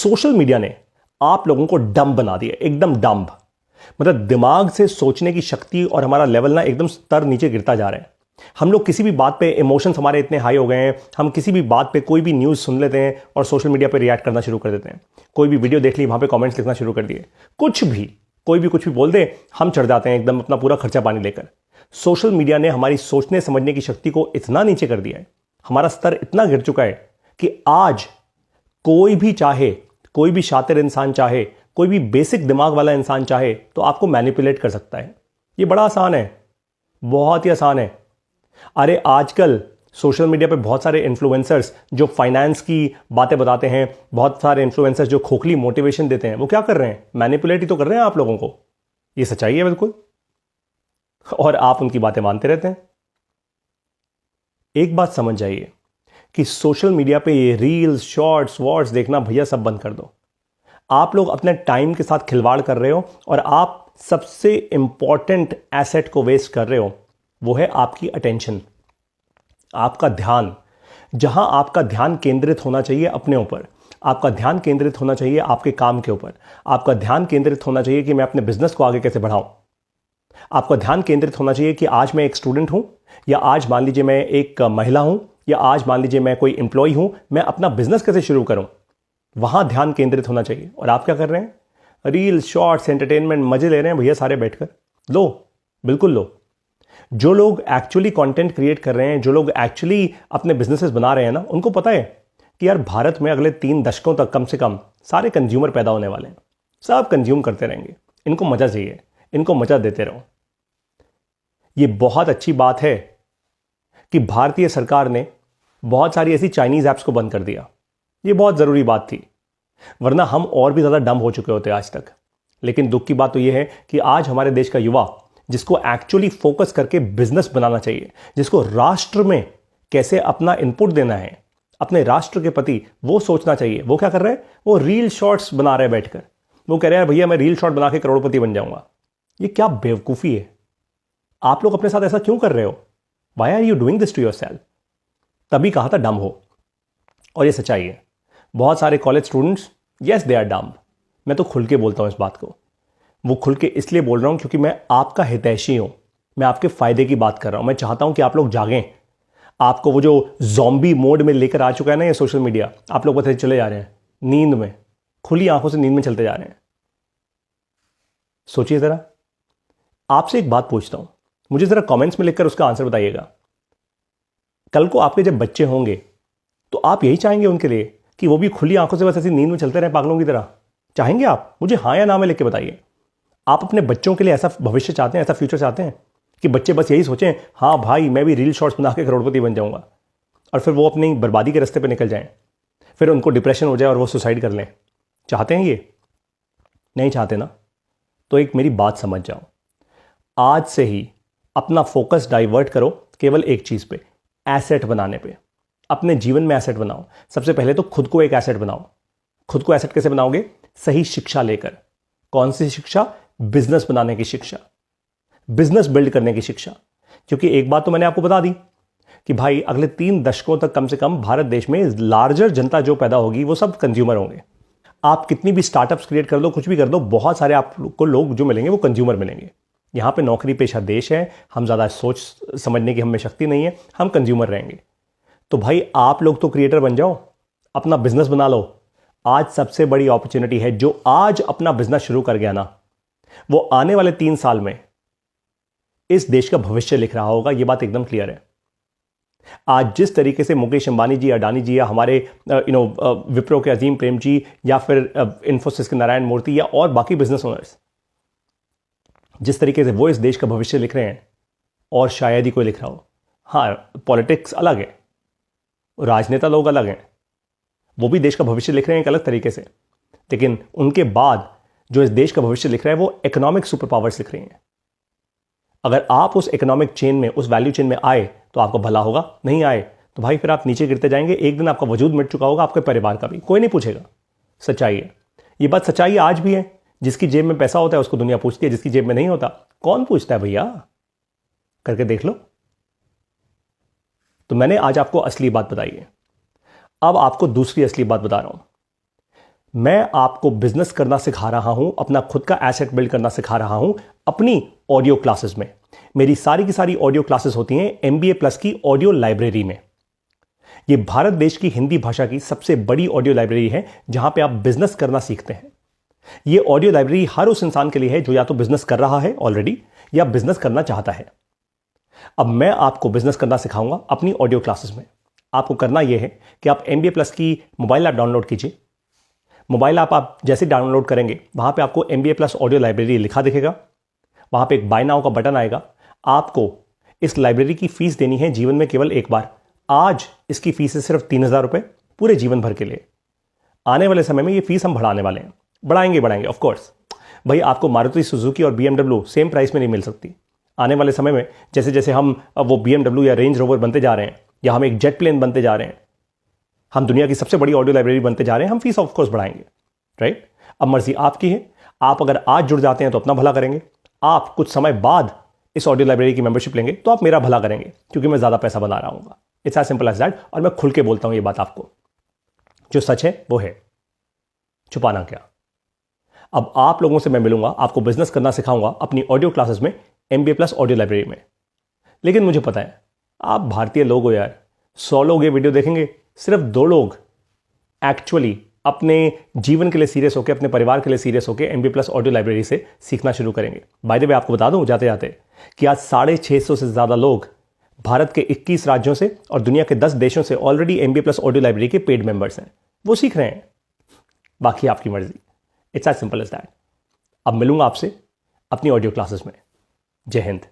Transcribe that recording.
Social media ने आप लोगों को डम्ब बना दिया, एकदम डम्ब। मतलब दिमाग से सोचने की शक्ति और हमारा लेवल ना एकदम स्तर नीचे गिरता जा रहा है। हम लोग किसी भी बात पे इमोशंस हमारे इतने हाई हो गए हैं, हम किसी भी बात पे कोई भी न्यूज़ सुन लेते हैं और सोशल मीडिया पे रिएक्ट करना शुरू कर देते हैं। कोई भी वीडियो देख ली, वहां पे कमेंट्स लिखना शुरू कर दिए। कुछ भी, कोई भी कुछ भी बोल दे, हम चढ़ जाते हैं एकदम अपना पूरा खर्चा पानी लेकर। सोशल मीडिया ने हमारी सोचने समझने की शक्ति को इतना नीचे कर दिया है, हमारा स्तर इतना गिर चुका है कि आज कोई भी चाहे, कोई भी शातिर इंसान चाहे, कोई भी बेसिक दिमाग वाला इंसान चाहे तो आपको मैनिपुलेट कर सकता है। ये बड़ा आसान है, बहुत ही आसान है। अरे आजकल सोशल मीडिया पे बहुत सारे इन्फ्लुएंसर्स जो फाइनेंस की बातें बताते हैं, बहुत सारे इन्फ्लुएंसर्स जो खोखली मोटिवेशन देते हैं, वो क्या कर रहे हैं? मैनिपुलेट ही तो कर रहे हैं आप लोगों को। ये सच्चाई है बिल्कुल, और आप उनकी बातें मानते रहते हैं। एक बात समझ जाइए कि सोशल मीडिया पे ये रील्स, शॉर्ट्स, वॉट्स देखना भैया सब बंद कर दो। आप लोग अपने टाइम के साथ खिलवाड़ कर रहे हो और आप सबसे इंपॉर्टेंट एसेट को वेस्ट कर रहे हो, वो है आपकी अटेंशन, आपका ध्यान। जहां आपका ध्यान केंद्रित होना चाहिए अपने ऊपर, आपका ध्यान केंद्रित होना चाहिए आपके काम के ऊपर, आपका ध्यान केंद्रित होना चाहिए कि मैं अपने बिजनेस को आगे कैसे बढ़ाऊं, आपका ध्यान केंद्रित होना चाहिए कि आज मैं एक स्टूडेंट हूं, या आज मान लीजिए मैं एक महिला हूं, या आज मान लीजिए मैं कोई एम्प्लॉय हूं, मैं अपना बिजनेस कैसे शुरू करूं। वहां ध्यान केंद्रित होना चाहिए। और आप क्या कर रहे हैं? रील्स, शॉर्ट्स, एंटरटेनमेंट, मजे ले रहे हैं भैया सारे बैठकर। लो, बिल्कुल लो। जो लोग एक्चुअली कंटेंट क्रिएट कर रहे हैं, जो लोग एक्चुअली अपने बिजनेसेस बना रहे हैं ना, उनको पता है कि यार भारत में अगले 3 दशकों तक कम से कम सारे कंज्यूमर पैदा होने वाले हैं। सब कंज्यूम करते रहेंगे, इनको मजा चाहिए, इनको मजा देते रहो। ये बहुत अच्छी बात है कि भारतीय सरकार ने बहुत सारी ऐसी चाइनीज ऐप्स को बंद कर दिया। ये बहुत जरूरी बात थी, वरना हम और भी ज्यादा डम हो चुके होते आज तक। लेकिन दुख की बात तो यह है कि आज हमारे देश का युवा, जिसको एक्चुअली फोकस करके बिजनेस बनाना चाहिए, जिसको राष्ट्र में कैसे अपना इनपुट देना है, अपने राष्ट्र के प्रति वो सोचना चाहिए, वो क्या कर रहे हैं? वो रील शॉर्ट्स बना रहे हैं बैठकर। वो कह रहे हैं भैया मैं रील शॉर्ट बना के करोड़पति बन जाऊंगा। ये क्या बेवकूफी है? आप लोग अपने साथ ऐसा क्यों कर रहे हो? Why are you doing this to yourself? तभी कहा था डम हो। और ये सच्चाई है। बहुत सारे college students, yes they are dumb. मैं तो खुल के बोलता हूं इस बात को। वो खुल के इसलिए बोल रहा हूं क्योंकि मैं आपका हितैषी हूं, मैं आपके फायदे की बात कर रहा हूं। मैं चाहता हूं कि आप लोग जागें। आपको वो जो ज़ॉम्बी मोड में लेकर आ चुका है ना ये सोशल मीडिया, आप लोग बस चले जा रहे हैं नींद में, खुली आंखों से नींद में चलते जा रहे हैं। सोचिए जरा। आपसे एक बात पूछता हूं, मुझे जरा कमेंट्स में लिखकर उसका आंसर बताइएगा। कल को आपके जब बच्चे होंगे तो आप यही चाहेंगे उनके लिए कि वो भी खुली आंखों से बस ऐसी नींद में चलते रहे पागलों की तरह? चाहेंगे आप? मुझे हाँ या ना में लिख के बताइए। आप अपने बच्चों के लिए ऐसा भविष्य चाहते हैं, ऐसा फ्यूचर चाहते हैं कि बच्चे बस यही सोचें, हाँ भाई मैं भी रील शॉर्ट्स बना के करोड़पति बन जाऊंगा, और फिर वो अपनी बर्बादी के रास्ते पर निकल जाएं, फिर उनको डिप्रेशन हो जाए और वो सुसाइड कर लें? चाहते हैं ये? नहीं चाहते ना? तो एक मेरी बात समझ जाओ, आज से ही अपना फोकस डाइवर्ट करो केवल एक चीज पे, एसेट बनाने पे। अपने जीवन में एसेट बनाओ। सबसे पहले तो खुद को एक एसेट बनाओ। खुद को एसेट कैसे बनाओगे? सही शिक्षा लेकर। कौन सी शिक्षा? बिजनेस बनाने की शिक्षा, बिजनेस बिल्ड करने की शिक्षा। क्योंकि एक बात तो मैंने आपको बता दी कि भाई अगले 3 दशकों तक कम से कम भारत देश में लार्जर जनता जो पैदा होगी वो सब कंज्यूमर होंगे। आप कितनी भी स्टार्टअप्स क्रिएट कर दो, कुछ भी कर दो, बहुत सारे आपको लोग जो मिलेंगे वो कंज्यूमर मिलेंगे। यहां पे नौकरी पेशा देश है, हम ज्यादा सोच समझने की हमें शक्ति नहीं है, हम कंज्यूमर रहेंगे। तो भाई आप लोग तो क्रिएटर बन जाओ, अपना बिजनेस बना लो। आज सबसे बड़ी अपॉर्चुनिटी है। जो आज अपना बिजनेस शुरू कर गया ना, वो आने वाले 3 साल में इस देश का भविष्य लिख रहा होगा। यह बात एकदम क्लियर है। आज जिस तरीके से मुकेश अंबानी जी, अडानी जी, या हमारे विप्रो के अजीम प्रेम जी, या फिर इन्फोसिस के नारायण मूर्ति, या और बाकी बिजनेस ओनर्स, जिस तरीके से वो इस देश का भविष्य लिख रहे हैं, और शायद ही कोई लिख रहा हो। हाँ, पॉलिटिक्स अलग है, राजनेता लोग अलग हैं, वो भी देश का भविष्य लिख रहे हैं एक अलग तरीके से, लेकिन उनके बाद जो इस देश का भविष्य लिख रहा है वो इकोनॉमिक सुपर पावर्स लिख रही हैं। अगर आप उस इकोनॉमिक चेन में, उस वैल्यू चेन में आए तो आपको भला होगा, नहीं आए तो भाई फिर आप नीचे गिरते जाएंगे। एक दिन आपका वजूद मिट चुका होगा, आपके परिवार का भी, कोई नहीं पूछेगा। सच्चाई है, ये बात सच्चाई आज भी है। जिसकी जेब में पैसा होता है उसको दुनिया पूछती है, जिसकी जेब में नहीं होता कौन पूछता है भैया? करके देख लो। तो मैंने आज आपको असली बात बताई है। अब आपको दूसरी असली बात बता रहा हूं। मैं आपको बिजनेस करना सिखा रहा हूं, अपना खुद का एसेट बिल्ड करना सिखा रहा हूं अपनी ऑडियो क्लासेस में। मेरी सारी की सारी ऑडियो क्लासेस होती हैं MBA प्लस की ऑडियो लाइब्रेरी में। यह भारत देश की हिंदी भाषा की सबसे बड़ी ऑडियो लाइब्रेरी है जहां पे आप बिजनेस करना सीखते हैं। यह ऑडियो लाइब्रेरी हर उस इंसान के लिए है जो या तो बिजनेस कर रहा है ऑलरेडी या बिजनेस करना चाहता है। अब मैं आपको बिजनेस करना सिखाऊंगा अपनी ऑडियो क्लासेस में। आपको करना यह है कि आप MBA प्लस की मोबाइल ऐप डाउनलोड कीजिए। मोबाइल ऐप आप जैसे डाउनलोड करेंगे वहां पे आपको MBA प्लस ऑडियो लाइब्रेरी लिखा दिखेगा। वहां पे एक बाय नाउ का बटन आएगा। आपको इस लाइब्रेरी की फीस देनी है जीवन में केवल एक बार। आज इसकी फीस है सिर्फ 3,000 रुपए पूरे जीवन भर के लिए। आने वाले समय में ये फीस हम बढ़ाने वाले हैं, बढ़ाएंगे ऑफ कोर्स। भाई आपको मारुति सुजुकी और BMW सेम प्राइस में नहीं मिल सकती। आने वाले समय में जैसे जैसे हम वो BMW या रेंज रोवर बनते जा रहे हैं या हम एक जेट प्लेन बनते जा रहे हैं, हम दुनिया की सबसे बड़ी ऑडियो लाइब्रेरी बनते जा रहे हैं, हम फीस ऑफ कोर्स बढ़ाएंगे, राइट। अब मर्जी आपकी है। आप अगर आज जुड़ जाते हैं तो अपना भला करेंगे। आप कुछ समय बाद इस ऑडियो लाइब्रेरी की मेंबरशिप लेंगे तो आप मेरा भला करेंगे क्योंकि मैं ज्यादा पैसा बना रहा हूं। It's as simple as that. और मैं खुल के बोलता हूं ये बात आपको, जो सच है वो है, छुपाना क्या। अब आप लोगों से मैं मिलूंगा, आपको बिजनेस करना सिखाऊंगा अपनी ऑडियो क्लासेस में MBA प्लस ऑडियो लाइब्रेरी में। लेकिन मुझे पता है आप भारतीय लोग हो यार। 100 लोग ये वीडियो देखेंगे, सिर्फ 2 लोग एक्चुअली अपने जीवन के लिए सीरियस होकर, अपने परिवार के लिए सीरियस होकर MBA प्लस ऑडियो लाइब्रेरी से सीखना शुरू करेंगे। बाय द वे आपको बता दूं जाते जाते कि आज 650 से ज्यादा लोग भारत के 21 राज्यों से और दुनिया के 10 देशों से already MBA plus audio library के पेड मेंबर्स हैं। वो सीख रहे हैं, बाकी आपकी मर्जी। It's as simple as that. अब मिलूंगा आपसे अपनी ऑडियो क्लासेस में। जय हिंद।